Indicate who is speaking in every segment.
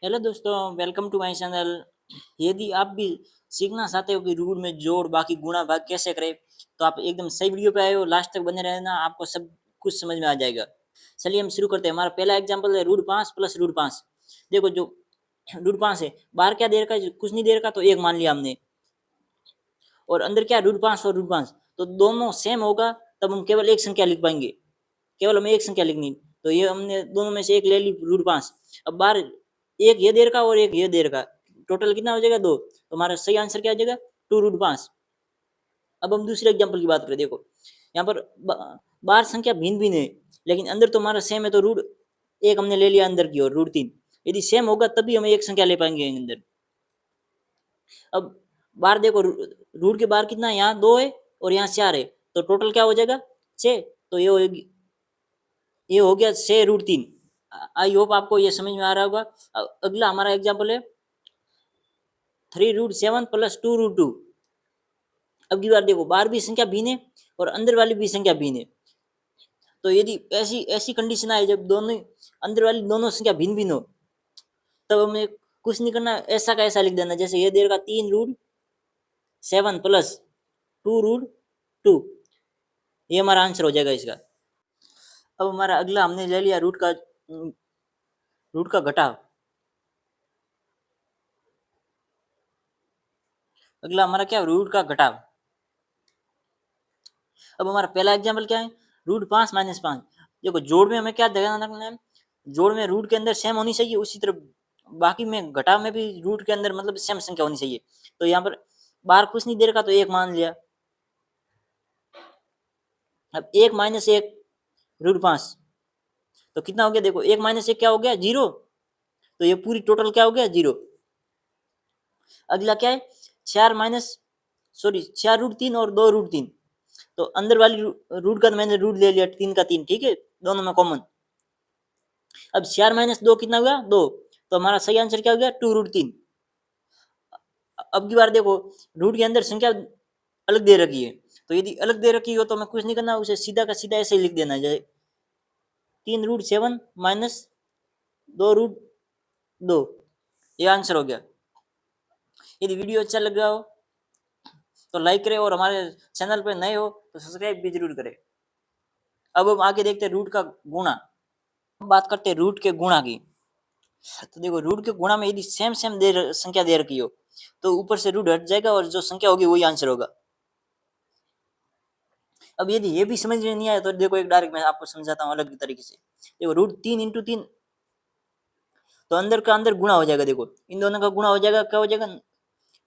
Speaker 1: Hello दोस्तों, welcome to my channel. यदि आप भी सीखना चाहते हो कि रूट में जोड़ बाकी गुणा भाग कैसे करें, तो आप एकदम सही वीडियो पे आए हो। लास्ट तक बने रहना, आपको सब कुछ समझ में आ जाएगा। चलिए हम शुरू करते हैं। हमारा पहला एग्जांपल है रूट 5 प्लस रूट 5। देखो जो रूट 5 है, बाहर क्या देर का है? कुछ नहीं देर का, तो एक मान लिया हमने। और अंदर क्या रूट 5 और रूट 5, तो दोनों सेम होगा तब हम केवल एक संख्या लिख पाएंगे। केवल हमें एक संख्या लिखनी, तो ये हमने दोनों में से एक ले ली, रूट 5। अब बाहर एक ये देर का और एक ये देर का, टोटल कितना हो जाएगा? 2। तो हमारा सही आंसर क्या हो जाएगा? 2 रूट 5। अब हम दूसरे एग्जाम्पल की बात करें। देखो यहाँ पर बाहर संख्या भिन्न भिन्न है, लेकिन अंदर तो हमारा सेम है, तो रूट एक हमने ले लिया अंदर की ओर, रूट 3। यदि सेम होगा तभी हम एक संख्या ले पाएंगे अंदर। अब बाहर देखो, रूट के बाहर कितना है? यहाँ 2 है और यहाँ 4 है, तो टोटल क्या हो जाएगा? 6। तो ये हो गया 6 रूट 3। आई होप आपको ये समझ में आ रहा होगा। अगला हमारा एग्जाम्पल है 3 रूट 7 प्लस 2 रूट 2। अब की बार देखो, बाहर भी संख्या भिन्न है और अंदर वाली भी संख्या भिन्न है। तो यदि ऐसी ऐसी कंडीशन आए जब दोनों अंदर वाली दोनों संख्या भिन्न भिन्न हो, तब हमें कुछ नहीं करना, ऐसा का ऐसा लिख देना। जैसे ये देर का 3 रूट 7 प्लस 2 रूट 2, ये हमारा आंसर हो जाएगा इसका। अब हमारा अगला हमने ले लिया रूट का घटाव। अगला हमारा क्या? रूट का घटाव। अब हमारा पहला एग्जाम्पल क्या है? Root 5 minus 5। देखो जोड़ में हमें क्या ध्यान रखना है? जोड़ में रूट के अंदर सेम होनी चाहिए, उसी तरह बाकी में घटाव में भी रूट के अंदर मतलब सेम संख्या होनी चाहिए। तो यहाँ पर बाहर कुछ नहीं दे रखा, तो एक मान लिया। अब 1 माइनस 1 रूट 5, तो कितना हो गया? देखो 1 माइनस 1 क्या हो गया? 0। तो ये पूरी टोटल क्या हो गया? 0। अगला क्या है? 4 माइनस, सॉरी 4 रूट 3 और 2 रूट 3। तो अंदर वाली रूट का तो मैंने रूट ले लिया 3 का 3, ठीक है, दोनों में कॉमन। अब 4 माइनस 2 कितना हुआ? 2। तो हमारा सही आंसर क्या हो गया? 2 रूट 3। अब की बार देखो, रूट के अंदर संख्या अलग दे रखी है, तो यदि अलग दे रखी हो तो हमें कुछ नहीं करना, उसे सीधा का सीधा ऐसे ही लिख देना है। जैसे 3 रूट 7 माइनस 2 रूट 2, ये आंसर हो गया। यदि वीडियो अच्छा लग रहा हो तो लाइक करें, और हमारे चैनल पर नए हो तो सब्सक्राइब भी जरूर करें। अब हम आगे देखते हैं रूट का गुणा। बात करते हैं रूट के गुणा की। तो देखो रूट के गुणा में यदि सेम सेम संख्या दे रखी हो, तो ऊपर से रूट हट जाएगा और जो संख्या होगी वही आंसर होगा। अब यदि ये भी समझ में नहीं आया तो देखो, एक डायरेक्ट मैं आपको समझाता हूँ अलग तरीके से। देखो रूट 3 इंटू 3, तो अंदर का अंदर गुणा हो जाएगा। देखो इन दोनों का गुणा हो जाएगा, क्या हो जाएगा?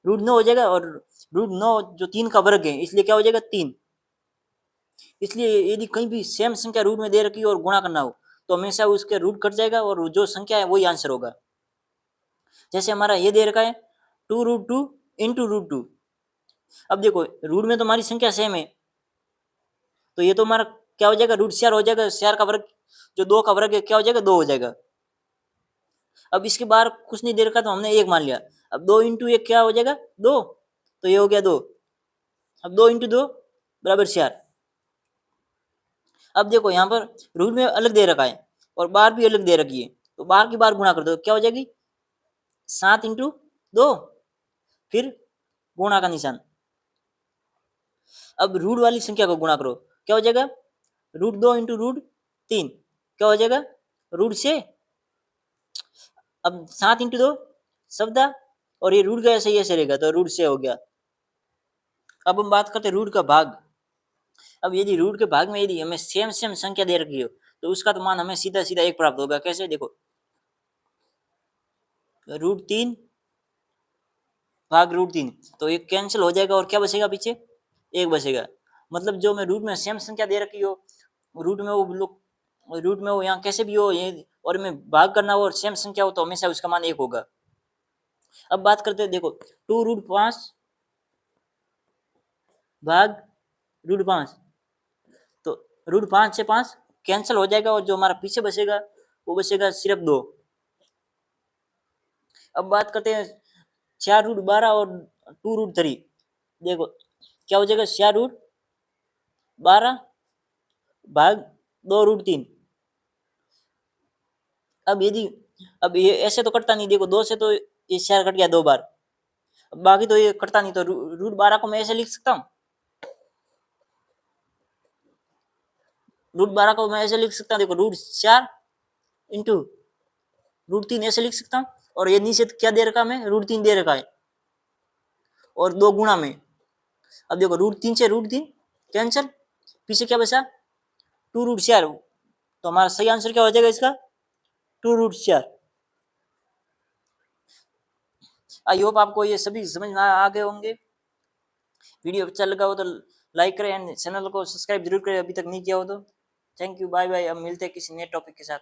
Speaker 1: रूट 9 हो जाएगा। और रूट 9 जो 3 का वर्ग है, इसलिए क्या हो जाएगा? 3। इसलिए यदि कहीं भी सेम संख्या रूट में दे रखी हो और गुणा करना हो, तो हमेशा उसके रूट कट जाएगा और जो संख्या है वही आंसर होगा। जैसे हमारा ये दे रखा है 2 रूट 2 इंटू रूट 2। अब देखो रूट में तो हमारी संख्या सेम है, तो ये तो हमारा क्या हो जाएगा? रूट 4 हो जाएगा। 4 का वर्ग जो 2 का वर्ग है, क्या हो जाएगा? 2 हो जाएगा। अब इसके बाहर कुछ नहीं दे रखा, तो हमने एक मान लिया। अब 2 इंटू एक क्या हो जाएगा? 2। तो ये हो गया 2। अब 2 इंटू 2 बराबर 4। अब देखो यहाँ पर रूट में अलग दे रखा है और बाहर भी अलग दे रखी है, तो बाहर की बार गुणा कर दो, क्या हो जाएगी? 7 इंटू 2, फिर गुणा का निशान। अब रूट वाली संख्या को गुणा करो, क्या हो जाएगा? रूट 2 इंटू रूट 3, क्या हो जाएगा? रूट 6। अब 7 इंटू 2 सबदा, और ये रूट का ऐसे ही ऐसे रहेगा, तो रूट 6 हो गया। अब हम बात करते हैं रूट का भाग। अब यदि रूट के भाग में यदि हमें सेम सेम संख्या दे रखी हो, तो उसका तो मान हमें सीधा सीधा एक प्राप्त होगा। कैसे? देखो रूट 3 भाग रूट 3, तो ये कैंसिल हो जाएगा और क्या बचेगा पीछे? एक बचेगा। मतलब जो मैं रूट में सेम संख्या दे रखी हो, रूट में वो लोग, रूट में वो यहाँ कैसे भी हो ये, और मैं भाग करना हो और सेम संख्या हो, तो हमेशा उसका मान एक होगा। अब बात करते हैं, देखो 2 रूट 5 भाग रूट 5, तो रूट 5 से 5 कैंसिल हो जाएगा, और जो हमारा पीछे बचेगा वो बचेगा सिर्फ 2। अब बात करते हैं 4 रूट 12 और 2 रूट 3। देखो क्या हो जाएगा? 4 रूट 12 भाग 2 रूट 3। अब यदि अब ये ऐसे तो कटता नहीं, देखो 2 से तो ये 4 कट गया 2 बार, बाकी तो ये कटता नहीं, तो रूट 12 को मैं ऐसे लिख सकता हूँ, रूट 12 को मैं ऐसे लिख सकता हूँ, देखो रूट 4 इंटू रूट 3 ऐसे लिख सकता हूँ, और ये नीचे क्या दे रखा है, रूट 3 दे रखा है, और 2 गुणा में, अब देखो रूट 3 से रूट 3 कैंसिल, पीछे क्या बचा, 2 रूट 4, तो हमारा सही आंसर क्या हो जाएगा इसका, 2 रूट 4। आई होप आपको ये सभी समझ में आ गए होंगे। वीडियो अच्छा लगा हो तो लाइक करें एंड चैनल को सब्सक्राइब जरूर करें अभी तक नहीं किया हो तो। थैंक यू, बाय बाय, अब मिलते हैं किसी नए टॉपिक के साथ।